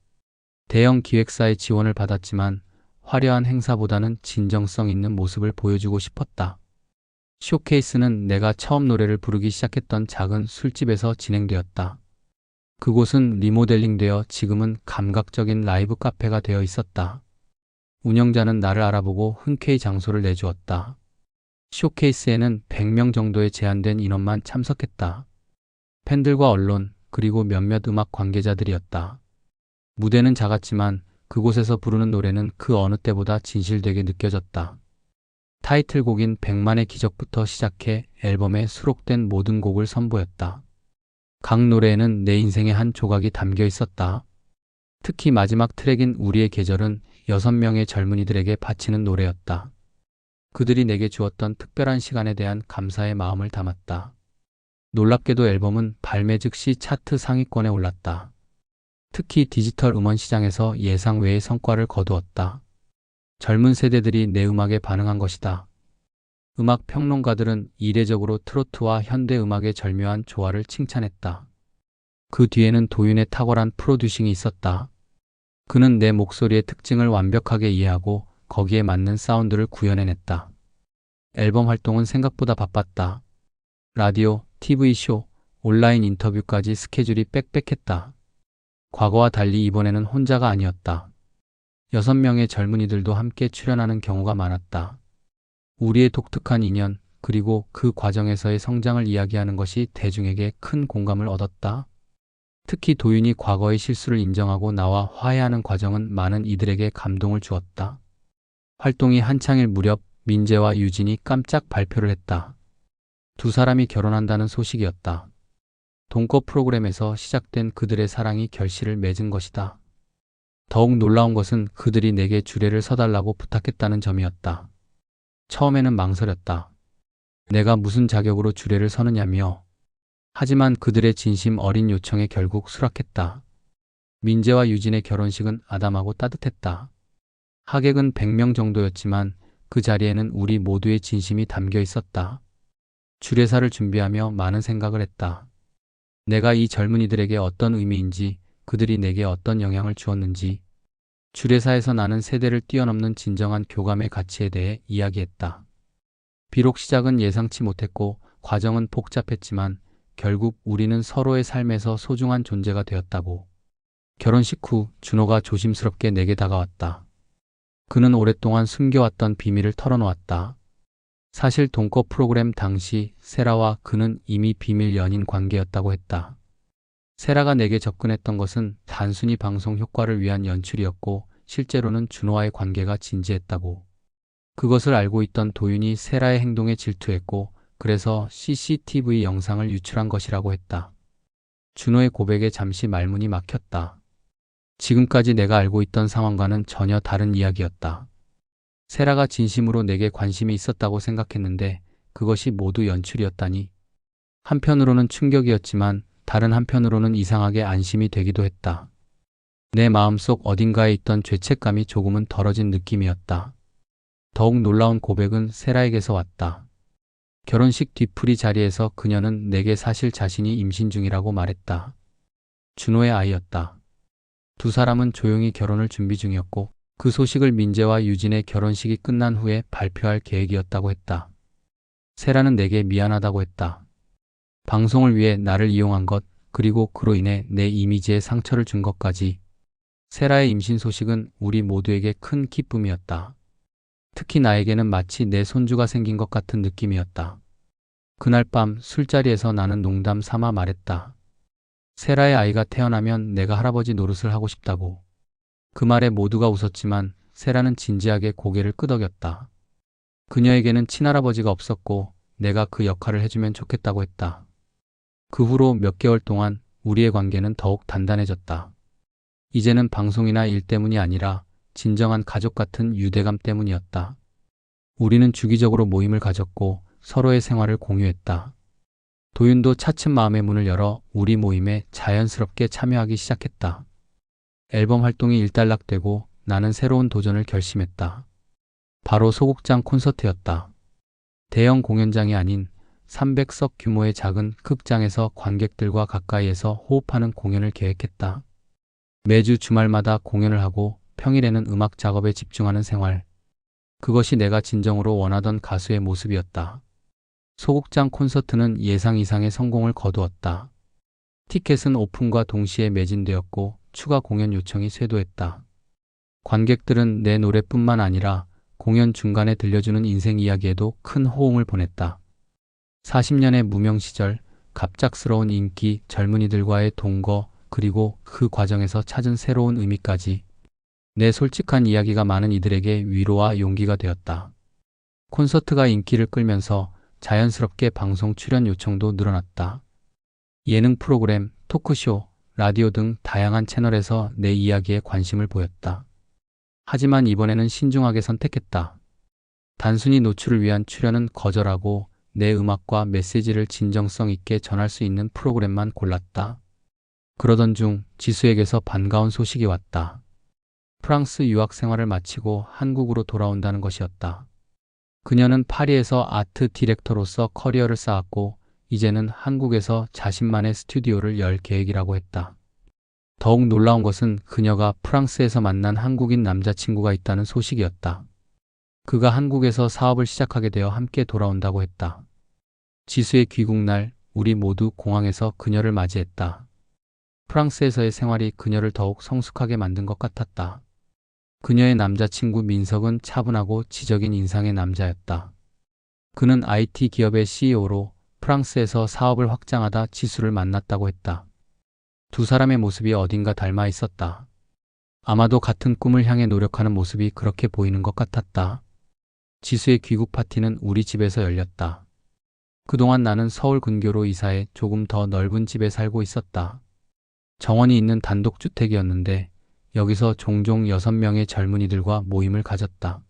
Speaker 1: 대형 기획사의 지원을 받았지만 화려한 행사보다는 진정성 있는 모습을 보여주고 싶었다. 쇼케이스는 내가 처음 노래를 부르기 시작했던 작은 술집에서 진행되었다. 그곳은 리모델링되어 지금은 감각적인 라이브 카페가 되어 있었다. 운영자는 나를 알아보고 흔쾌히 장소를 내주었다. 쇼케이스에는 100명 정도의 제한된 인원만 참석했다. 팬들과 언론, 그리고 몇몇 음악 관계자들이었다. 무대는 작았지만 그곳에서 부르는 노래는 그 어느 때보다 진실되게 느껴졌다. 타이틀곡인 100만의 기적부터 시작해 앨범에 수록된 모든 곡을 선보였다. 각 노래에는 내 인생의 한 조각이 담겨 있었다. 특히 마지막 트랙인 우리의 계절은 6명의 젊은이들에게 바치는 노래였다. 그들이 내게 주었던 특별한 시간에 대한 감사의 마음을 담았다. 놀랍게도 앨범은 발매 즉시 차트 상위권에 올랐다. 특히 디지털 음원 시장에서 예상 외의 성과를 거두었다. 젊은 세대들이 내 음악에 반응한 것이다. 음악 평론가들은 이례적으로 트로트와 현대 음악의 절묘한 조화를 칭찬했다. 그 뒤에는 도윤의 탁월한 프로듀싱이 있었다. 그는 내 목소리의 특징을 완벽하게 이해하고 거기에 맞는 사운드를 구현해냈다. 앨범 활동은 생각보다 바빴다. 라디오, TV쇼, 온라인 인터뷰까지 스케줄이 빽빽했다. 과거와 달리 이번에는 혼자가 아니었다. 6명의 젊은이들도 함께 출연하는 경우가 많았다. 우리의 독특한 인연, 그리고 그 과정에서의 성장을 이야기하는 것이 대중에게 큰 공감을 얻었다. 특히 도윤이 과거의 실수를 인정하고 나와 화해하는 과정은 많은 이들에게 감동을 주었다. 활동이 한창일 무렵 민재와 유진이 깜짝 발표를 했다. 두 사람이 결혼한다는 소식이었다. 동거 프로그램에서 시작된 그들의 사랑이 결실을 맺은 것이다. 더욱 놀라운 것은 그들이 내게 주례를 서달라고 부탁했다는 점이었다. 처음에는 망설였다. 내가 무슨 자격으로 주례를 서느냐며. 하지만 그들의 진심 어린 요청에 결국 수락했다. 민재와 유진의 결혼식은 아담하고 따뜻했다. 하객은 100명 정도였지만 그 자리에는 우리 모두의 진심이 담겨 있었다. 주례사를 준비하며 많은 생각을 했다. 내가 이 젊은이들에게 어떤 의미인지, 그들이 내게 어떤 영향을 주었는지, 주례사에서 나는 세대를 뛰어넘는 진정한 교감의 가치에 대해 이야기했다. 비록 시작은 예상치 못했고 과정은 복잡했지만 결국 우리는 서로의 삶에서 소중한 존재가 되었다고. 결혼식 후 준호가 조심스럽게 내게 다가왔다. 그는 오랫동안 숨겨왔던 비밀을 털어놓았다. 사실 동거 프로그램 당시 세라와 그는 이미 비밀 연인 관계였다고 했다. 세라가 내게 접근했던 것은 단순히 방송 효과를 위한 연출이었고 실제로는 준호와의 관계가 진지했다고. 그것을 알고 있던 도윤이 세라의 행동에 질투했고 그래서 CCTV 영상을 유출한 것이라고 했다. 준호의 고백에 잠시 말문이 막혔다. 지금까지 내가 알고 있던 상황과는 전혀 다른 이야기였다. 세라가 진심으로 내게 관심이 있었다고 생각했는데 그것이 모두 연출이었다니. 한편으로는 충격이었지만 다른 한편으로는 이상하게 안심이 되기도 했다. 내 마음속 어딘가에 있던 죄책감이 조금은 덜어진 느낌이었다. 더욱 놀라운 고백은 세라에게서 왔다. 결혼식 뒤풀이 자리에서 그녀는 내게 사실 자신이 임신 중이라고 말했다. 준호의 아이였다. 두 사람은 조용히 결혼을 준비 중이었고 그 소식을 민재와 유진의 결혼식이 끝난 후에 발표할 계획이었다고 했다. 세라는 내게 미안하다고 했다. 방송을 위해 나를 이용한 것, 그리고 그로 인해 내 이미지에 상처를 준 것까지. 세라의 임신 소식은 우리 모두에게 큰 기쁨이었다. 특히 나에게는 마치 내 손주가 생긴 것 같은 느낌이었다. 그날 밤 술자리에서 나는 농담 삼아 말했다. 세라의 아이가 태어나면 내가 할아버지 노릇을 하고 싶다고. 그 말에 모두가 웃었지만 세라는 진지하게 고개를 끄덕였다. 그녀에게는 친할아버지가 없었고 내가 그 역할을 해주면 좋겠다고 했다. 그 후로 몇 개월 동안 우리의 관계는 더욱 단단해졌다. 이제는 방송이나 일 때문이 아니라 진정한 가족 같은 유대감 때문이었다. 우리는 주기적으로 모임을 가졌고 서로의 생활을 공유했다. 도윤도 차츰 마음의 문을 열어 우리 모임에 자연스럽게 참여하기 시작했다. 앨범 활동이 일단락되고 나는 새로운 도전을 결심했다. 바로 소극장 콘서트였다. 대형 공연장이 아닌 300석 규모의 작은 극장에서 관객들과 가까이에서 호흡하는 공연을 계획했다. 매주 주말마다 공연을 하고 평일에는 음악 작업에 집중하는 생활. 그것이 내가 진정으로 원하던 가수의 모습이었다. 소극장 콘서트는 예상 이상의 성공을 거두었다. 티켓은 오픈과 동시에 매진되었고 추가 공연 요청이 쇄도했다. 관객들은 내 노래뿐만 아니라 공연 중간에 들려주는 인생 이야기에도 큰 호응을 보냈다. 40년의 무명 시절, 갑작스러운 인기, 젊은이들과의 동거, 그리고 그 과정에서 찾은 새로운 의미까지. 내 솔직한 이야기가 많은 이들에게 위로와 용기가 되었다. 콘서트가 인기를 끌면서 자연스럽게 방송 출연 요청도 늘어났다. 예능 프로그램, 토크쇼, 라디오 등 다양한 채널에서 내 이야기에 관심을 보였다. 하지만 이번에는 신중하게 선택했다. 단순히 노출을 위한 출연은 거절하고 내 음악과 메시지를 진정성 있게 전할 수 있는 프로그램만 골랐다. 그러던 중 지수에게서 반가운 소식이 왔다. 프랑스 유학 생활을 마치고 한국으로 돌아온다는 것이었다. 그녀는 파리에서 아트 디렉터로서 커리어를 쌓았고 이제는 한국에서 자신만의 스튜디오를 열 계획이라고 했다. 더욱 놀라운 것은 그녀가 프랑스에서 만난 한국인 남자친구가 있다는 소식이었다. 그가 한국에서 사업을 시작하게 되어 함께 돌아온다고 했다. 지수의 귀국날, 우리 모두 공항에서 그녀를 맞이했다. 프랑스에서의 생활이 그녀를 더욱 성숙하게 만든 것 같았다. 그녀의 남자친구 민석은 차분하고 지적인 인상의 남자였다. 그는 IT 기업의 CEO로 프랑스에서 사업을 확장하다 지수를 만났다고 했다. 두 사람의 모습이 어딘가 닮아 있었다. 아마도 같은 꿈을 향해 노력하는 모습이 그렇게 보이는 것 같았다. 지수의 귀국 파티는 우리 집에서 열렸다. 그동안 나는 서울 근교로 이사해 조금 더 넓은 집에 살고 있었다. 정원이 있는 단독주택이었는데 여기서 종종 6명의 젊은이들과 모임을 가졌다.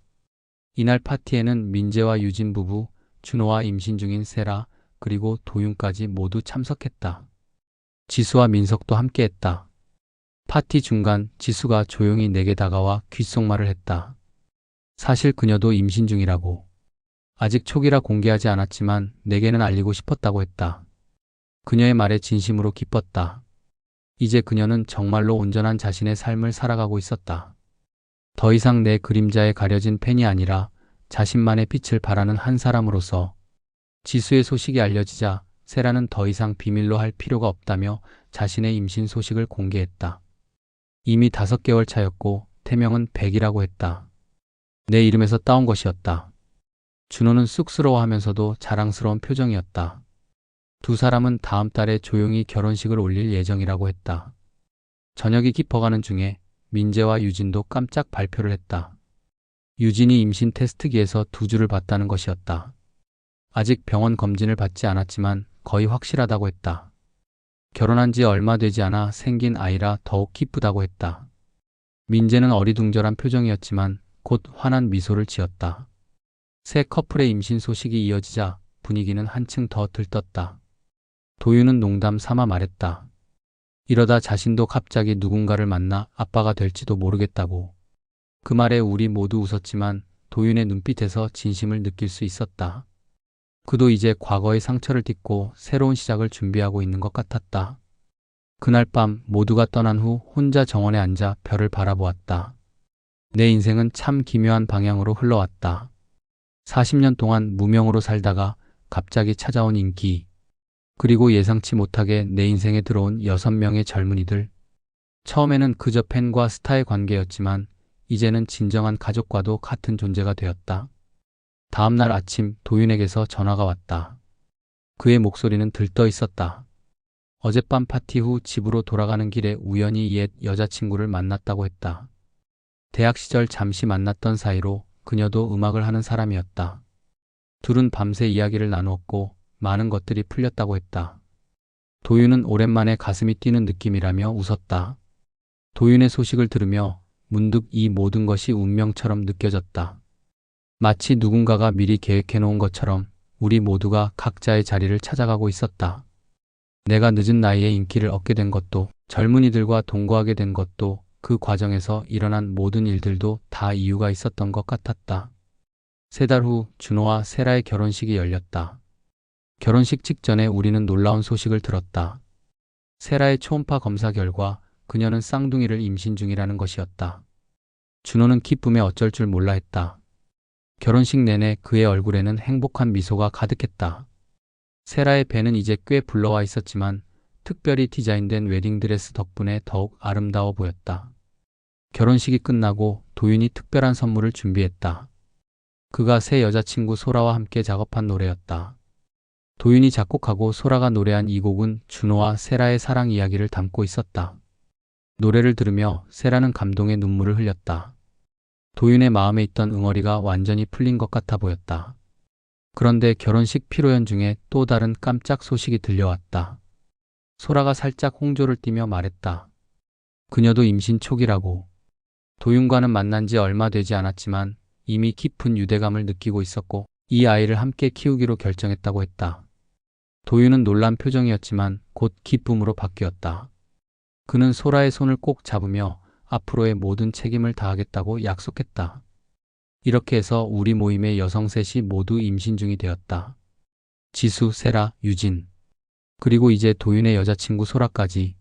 Speaker 1: 이날 파티에는 민재와 유진 부부, 준호와 임신 중인 세라, 그리고 도윤까지 모두 참석했다. 지수와 민석도 함께했다. 파티 중간 지수가 조용히 내게 다가와 귓속말을 했다. 사실 그녀도 임신 중이라고. 아직 초기라 공개하지 않았지만 내게는 알리고 싶었다고 했다. 그녀의 말에 진심으로 기뻤다. 이제 그녀는 정말로 온전한 자신의 삶을 살아가고 있었다. 더 이상 내 그림자에 가려진 펜이 아니라 자신만의 빛을 발하는 한 사람으로서. 지수의 소식이 알려지자 세라는 더 이상 비밀로 할 필요가 없다며 자신의 임신 소식을 공개했다. 이미 5개월 차였고 태명은 백이라고 했다. 내 이름에서 따온 것이었다. 준호는 쑥스러워하면서도 자랑스러운 표정이었다. 두 사람은 다음 달에 조용히 결혼식을 올릴 예정이라고 했다. 저녁이 깊어가는 중에 민재와 유진도 깜짝 발표를 했다. 유진이 임신 테스트기에서 2주를 봤다는 것이었다. 아직 병원 검진을 받지 않았지만 거의 확실하다고 했다. 결혼한 지 얼마 되지 않아 생긴 아이라 더욱 기쁘다고 했다. 민재는 어리둥절한 표정이었지만 곧 환한 미소를 지었다. 새 커플의 임신 소식이 이어지자 분위기는 한층 더 들떴다. 도윤은 농담 삼아 말했다. 이러다 자신도 갑자기 누군가를 만나 아빠가 될지도 모르겠다고. 그 말에 우리 모두 웃었지만 도윤의 눈빛에서 진심을 느낄 수 있었다. 그도 이제 과거의 상처를 딛고 새로운 시작을 준비하고 있는 것 같았다. 그날 밤 모두가 떠난 후 혼자 정원에 앉아 별을 바라보았다. 내 인생은 참 기묘한 방향으로 흘러왔다. 40년 동안 무명으로 살다가 갑자기 찾아온 인기, 그리고 예상치 못하게 내 인생에 들어온 6명의 젊은이들. 처음에는 그저 팬과 스타의 관계였지만 이제는 진정한 가족과도 같은 존재가 되었다. 다음 날 아침 도윤에게서 전화가 왔다. 그의 목소리는 들떠 있었다. 어젯밤 파티 후 집으로 돌아가는 길에 우연히 옛 여자친구를 만났다고 했다. 대학 시절 잠시 만났던 사이로 그녀도 음악을 하는 사람이었다. 둘은 밤새 이야기를 나누었고 많은 것들이 풀렸다고 했다. 도윤은 오랜만에 가슴이 뛰는 느낌이라며 웃었다. 도윤의 소식을 들으며 문득 이 모든 것이 운명처럼 느껴졌다. 마치 누군가가 미리 계획해 놓은 것처럼 우리 모두가 각자의 자리를 찾아가고 있었다. 내가 늦은 나이에 인기를 얻게 된 것도, 젊은이들과 동거하게 된 것도, 그 과정에서 일어난 모든 일들도 다 이유가 있었던 것 같았다. 3달 후 준호와 세라의 결혼식이 열렸다. 결혼식 직전에 우리는 놀라운 소식을 들었다. 세라의 초음파 검사 결과 그녀는 쌍둥이를 임신 중이라는 것이었다. 준호는 기쁨에 어쩔 줄 몰라 했다. 결혼식 내내 그의 얼굴에는 행복한 미소가 가득했다. 세라의 배는 이제 꽤 불러와 있었지만 특별히 디자인된 웨딩드레스 덕분에 더욱 아름다워 보였다. 결혼식이 끝나고 도윤이 특별한 선물을 준비했다. 그가 새 여자친구 소라와 함께 작업한 노래였다. 도윤이 작곡하고 소라가 노래한 이 곡은 준호와 세라의 사랑 이야기를 담고 있었다. 노래를 들으며 세라는 감동의 눈물을 흘렸다. 도윤의 마음에 있던 응어리가 완전히 풀린 것 같아 보였다. 그런데 결혼식 피로연 중에 또 다른 깜짝 소식이 들려왔다. 소라가 살짝 홍조를 띠며 말했다. 그녀도 임신 초기라고. 도윤과는 만난 지 얼마 되지 않았지만 이미 깊은 유대감을 느끼고 있었고 이 아이를 함께 키우기로 결정했다고 했다. 도윤은 놀란 표정이었지만 곧 기쁨으로 바뀌었다. 그는 소라의 손을 꼭 잡으며 앞으로의 모든 책임을 다하겠다고 약속했다. 이렇게 해서 우리 모임의 여성 셋이 모두 임신 중이 되었다. 지수, 세라, 유진. 그리고 이제 도윤의 여자친구 소라까지.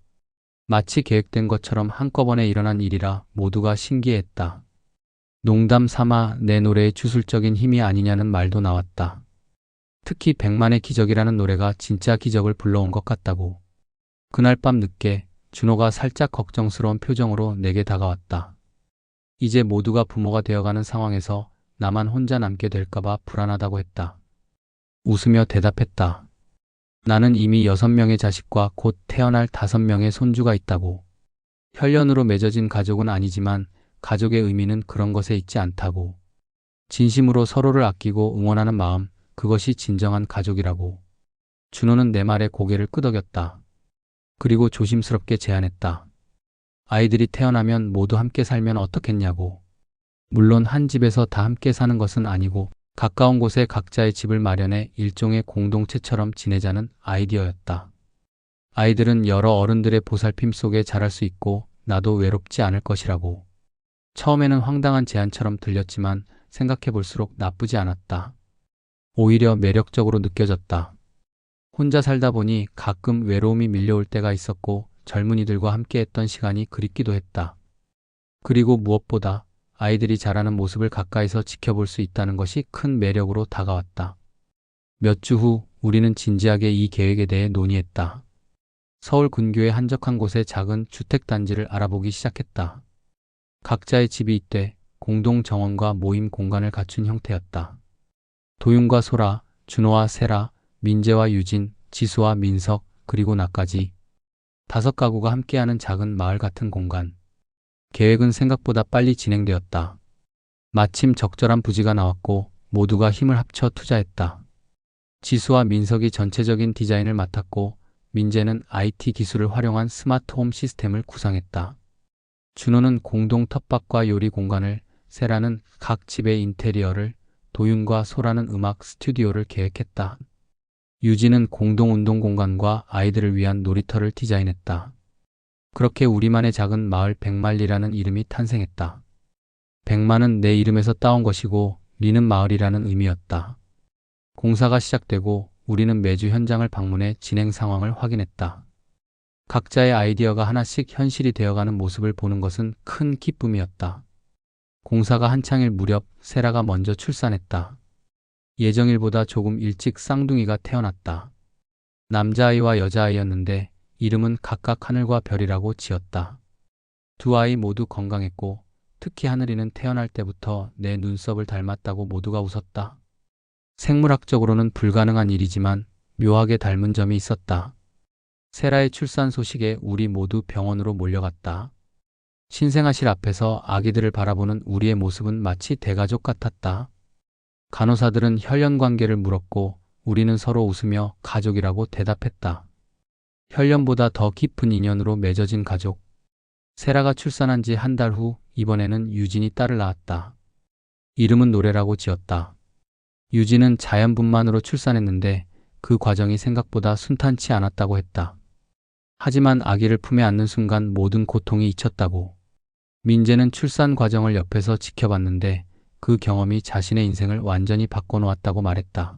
Speaker 1: 마치 계획된 것처럼 한꺼번에 일어난 일이라 모두가 신기했다. 농담 삼아 내 노래에 주술적인 힘이 아니냐는 말도 나왔다. 특히 백만의 기적이라는 노래가 진짜 기적을 불러온 것 같다고. 그날 밤 늦게 준호가 살짝 걱정스러운 표정으로 내게 다가왔다. 이제 모두가 부모가 되어가는 상황에서 나만 혼자 남게 될까봐 불안하다고 했다. 웃으며 대답했다. 나는 이미 6명의 자식과 곧 태어날 5명의 손주가 있다고. 혈연으로 맺어진 가족은 아니지만 가족의 의미는 그런 것에 있지 않다고. 진심으로 서로를 아끼고 응원하는 마음, 그것이 진정한 가족이라고. 준호는 내 말에 고개를 끄덕였다. 그리고 조심스럽게 제안했다. 아이들이 태어나면 모두 함께 살면 어떻겠냐고. 물론 한 집에서 다 함께 사는 것은 아니고 가까운 곳에 각자의 집을 마련해 일종의 공동체처럼 지내자는 아이디어였다. 아이들은 여러 어른들의 보살핌 속에 자랄 수 있고 나도 외롭지 않을 것이라고. 처음에는 황당한 제안처럼 들렸지만 생각해볼수록 나쁘지 않았다. 오히려 매력적으로 느껴졌다. 혼자 살다 보니 가끔 외로움이 밀려올 때가 있었고 젊은이들과 함께했던 시간이 그립기도 했다. 그리고 무엇보다 아이들이 자라는 모습을 가까이서 지켜볼 수 있다는 것이 큰 매력으로 다가왔다. 몇 주 후 우리는 진지하게 이 계획에 대해 논의했다. 서울 근교의 한적한 곳에 작은 주택단지를 알아보기 시작했다. 각자의 집이 있되 공동 정원과 모임 공간을 갖춘 형태였다. 도윤과 소라, 준호와 세라, 민재와 유진, 지수와 민석, 그리고 나까지 5가구가 함께하는 작은 마을 같은 공간. 계획은 생각보다 빨리 진행되었다. 마침 적절한 부지가 나왔고 모두가 힘을 합쳐 투자했다. 지수와 민석이 전체적인 디자인을 맡았고 민재는 IT 기술을 활용한 스마트 홈 시스템을 구상했다. 준호는 공동 텃밭과 요리 공간을, 세라는 각 집의 인테리어를, 도윤과 소라는 음악 스튜디오를 계획했다. 유진은 공동 운동 공간과 아이들을 위한 놀이터를 디자인했다. 그렇게 우리만의 작은 마을 백만리라는 이름이 탄생했다. 백만은 내 이름에서 따온 것이고 리는 마을이라는 의미였다. 공사가 시작되고 우리는 매주 현장을 방문해 진행 상황을 확인했다. 각자의 아이디어가 하나씩 현실이 되어가는 모습을 보는 것은 큰 기쁨이었다. 공사가 한창일 무렵 세라가 먼저 출산했다. 예정일보다 조금 일찍 쌍둥이가 태어났다. 남자아이와 여자아이였는데 이름은 각각 하늘과 별이라고 지었다. 두 아이 모두 건강했고 특히 하늘이는 태어날 때부터 내 눈썹을 닮았다고 모두가 웃었다. 생물학적으로는 불가능한 일이지만 묘하게 닮은 점이 있었다. 세라의 출산 소식에 우리 모두 병원으로 몰려갔다. 신생아실 앞에서 아기들을 바라보는 우리의 모습은 마치 대가족 같았다. 간호사들은 혈연 관계를 물었고 우리는 서로 웃으며 가족이라고 대답했다. 혈연보다 더 깊은 인연으로 맺어진 가족. 세라가 출산한 지 한 달 후 이번에는 유진이 딸을 낳았다. 이름은 노래라고 지었다. 유진은 자연분만으로 출산했는데 그 과정이 생각보다 순탄치 않았다고 했다. 하지만 아기를 품에 안는 순간 모든 고통이 잊혔다고. 민재는 출산 과정을 옆에서 지켜봤는데 그 경험이 자신의 인생을 완전히 바꿔놓았다고 말했다.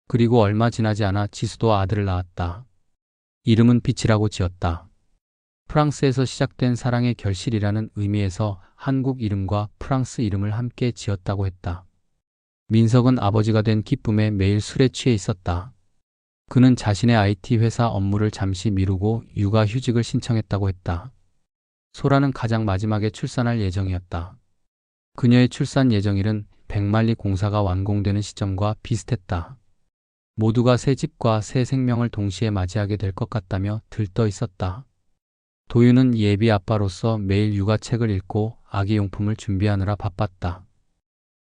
Speaker 1: 그리고 얼마 지나지 않아 지수도 아들을 낳았다. 이름은 빛이라고 지었다. 프랑스에서 시작된 사랑의 결실이라는 의미에서 한국 이름과 프랑스 이름을 함께 지었다고 했다. 민석은 아버지가 된 기쁨에 매일 술에 취해 있었다. 그는 자신의 IT 회사 업무를 잠시 미루고 육아휴직을 신청했다고 했다. 소라는 가장 마지막에 출산할 예정이었다. 그녀의 출산 예정일은 백만리 공사가 완공되는 시점과 비슷했다. 모두가 새 집과 새 생명을 동시에 맞이하게 될 것 같다며 들떠 있었다. 도윤은 예비 아빠로서 매일 육아책을 읽고 아기 용품을 준비하느라 바빴다.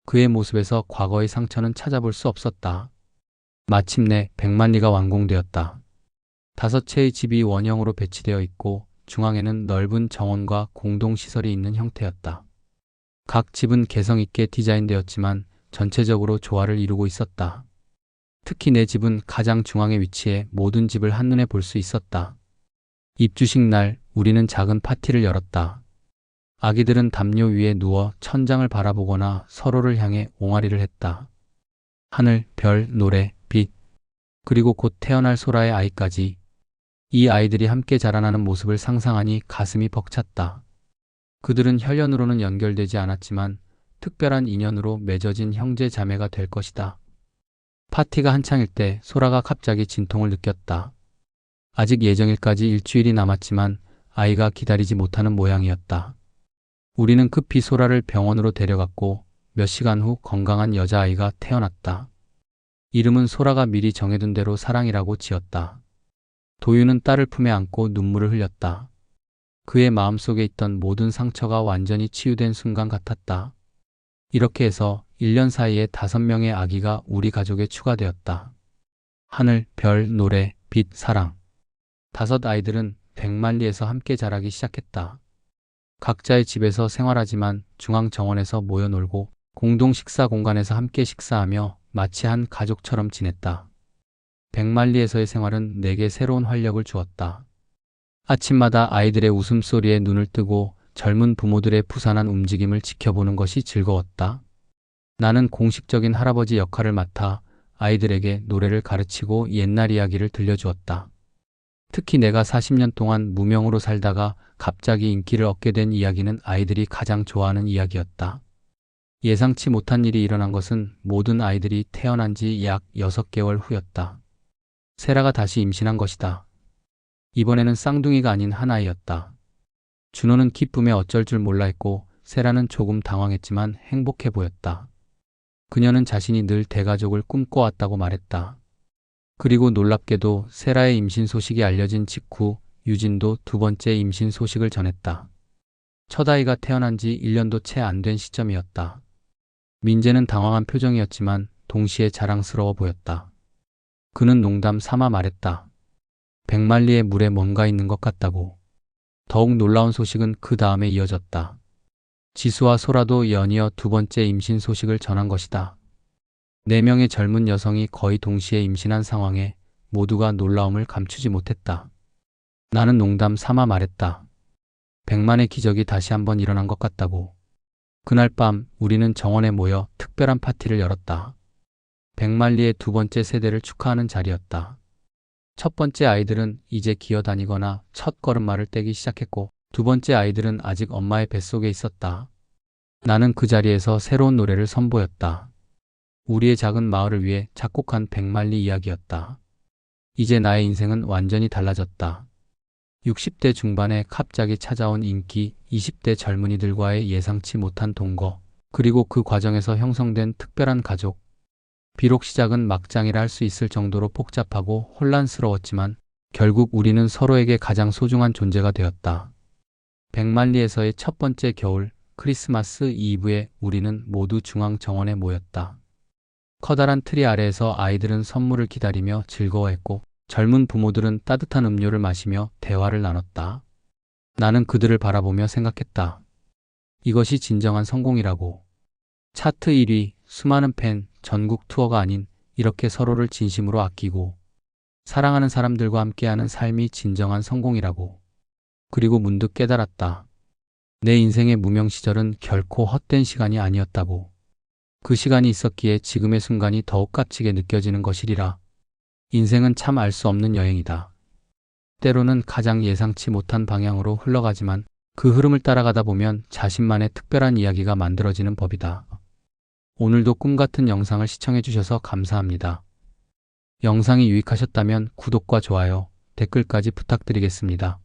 Speaker 1: 그의 모습에서 과거의 상처는 찾아볼 수 없었다. 마침내 백만리가 완공되었다. 5채의 집이 원형으로 배치되어 있고 중앙에는 넓은 정원과 공동시설이 있는 형태였다. 각 집은 개성 있게 디자인되었지만 전체적으로 조화를 이루고 있었다. 특히 내 집은 가장 중앙에 위치해 모든 집을 한눈에 볼 수 있었다. 입주식 날 우리는 작은 파티를 열었다. 아기들은 담요 위에 누워 천장을 바라보거나 서로를 향해 옹알이를 했다. 하늘, 별, 노래, 빛, 그리고 곧 태어날 소라의 아이까지. 이 아이들이 함께 자라나는 모습을 상상하니 가슴이 벅찼다. 그들은 혈연으로는 연결되지 않았지만 특별한 인연으로 맺어진 형제 자매가 될 것이다. 파티가 한창일 때 소라가 갑자기 진통을 느꼈다. 아직 예정일까지 일주일이 남았지만 아이가 기다리지 못하는 모양이었다. 우리는 급히 소라를 병원으로 데려갔고 몇 시간 후 건강한 여자아이가 태어났다. 이름은 소라가 미리 정해둔 대로 사랑이라고 지었다. 도유는 딸을 품에 안고 눈물을 흘렸다. 그의 마음속에 있던 모든 상처가 완전히 치유된 순간 같았다. 이렇게 해서 1년 사이에 5명의 아기가 우리 가족에 추가되었다. 하늘, 별, 노래, 빛, 사랑. 5 아이들은 100만리에서 함께 자라기 시작했다. 각자의 집에서 생활하지만 중앙 정원에서 모여 놀고 공동 식사 공간에서 함께 식사하며 마치 한 가족처럼 지냈다. 100만리에서의 생활은 내게 새로운 활력을 주었다. 아침마다 아이들의 웃음소리에 눈을 뜨고 젊은 부모들의 부산한 움직임을 지켜보는 것이 즐거웠다. 나는 공식적인 할아버지 역할을 맡아 아이들에게 노래를 가르치고 옛날 이야기를 들려주었다. 특히 내가 40년 동안 무명으로 살다가 갑자기 인기를 얻게 된 이야기는 아이들이 가장 좋아하는 이야기였다. 예상치 못한 일이 일어난 것은 모든 아이들이 태어난 지 약 6개월 후였다. 세라가 다시 임신한 것이다. 이번에는 쌍둥이가 아닌 한 아이였다. 준호는 기쁨에 어쩔 줄 몰라 했고 세라는 조금 당황했지만 행복해 보였다. 그녀는 자신이 늘 대가족을 꿈꿔왔다고 말했다. 그리고 놀랍게도 세라의 임신 소식이 알려진 직후 유진도 2번째 임신 소식을 전했다. 첫 아이가 태어난 지 1년도 채 안 된 시점이었다. 민재는 당황한 표정이었지만 동시에 자랑스러워 보였다. 그는 농담 삼아 말했다. 100만리의 물에 뭔가 있는 것 같다고. 더욱 놀라운 소식은 그 다음에 이어졌다. 지수와 소라도 연이어 2번째 임신 소식을 전한 것이다. 4명의 젊은 여성이 거의 동시에 임신한 상황에 모두가 놀라움을 감추지 못했다. 나는 농담 삼아 말했다. 100만의 기적이 다시 한번 일어난 것 같다고. 그날 밤 우리는 정원에 모여 특별한 파티를 열었다. 100만리의 2번째 세대를 축하하는 자리였다. 첫 번째 아이들은 이제 기어다니거나 첫 걸음마를 떼기 시작했고 2번째 아이들은 아직 엄마의 뱃속에 있었다. 나는 그 자리에서 새로운 노래를 선보였다. 우리의 작은 마을을 위해 작곡한 100만리 이야기였다. 이제 나의 인생은 완전히 달라졌다. 60대 중반에 갑자기 찾아온 인기, 20대 젊은이들과의 예상치 못한 동거, 그리고 그 과정에서 형성된 특별한 가족. 비록 시작은 막장이라 할 수 있을 정도로 복잡하고 혼란스러웠지만 결국 우리는 서로에게 가장 소중한 존재가 되었다. 100만리에서의 첫 번째 겨울, 크리스마스 이브에 우리는 모두 중앙 정원에 모였다. 커다란 트리 아래에서 아이들은 선물을 기다리며 즐거워했고 젊은 부모들은 따뜻한 음료를 마시며 대화를 나눴다. 나는 그들을 바라보며 생각했다. 이것이 진정한 성공이라고. 차트 1위, 수많은 팬, 전국 투어가 아닌 이렇게 서로를 진심으로 아끼고 사랑하는 사람들과 함께하는 삶이 진정한 성공이라고. 그리고 문득 깨달았다. 내 인생의 무명 시절은 결코 헛된 시간이 아니었다고. 그 시간이 있었기에 지금의 순간이 더욱 값지게 느껴지는 것이리라. 인생은 참 알 수 없는 여행이다. 때로는 가장 예상치 못한 방향으로 흘러가지만 그 흐름을 따라가다 보면 자신만의 특별한 이야기가 만들어지는 법이다. 오늘도 꿈같은 영상을 시청해 주셔서 감사합니다. 영상이 유익하셨다면 구독과 좋아요, 댓글까지 부탁드리겠습니다.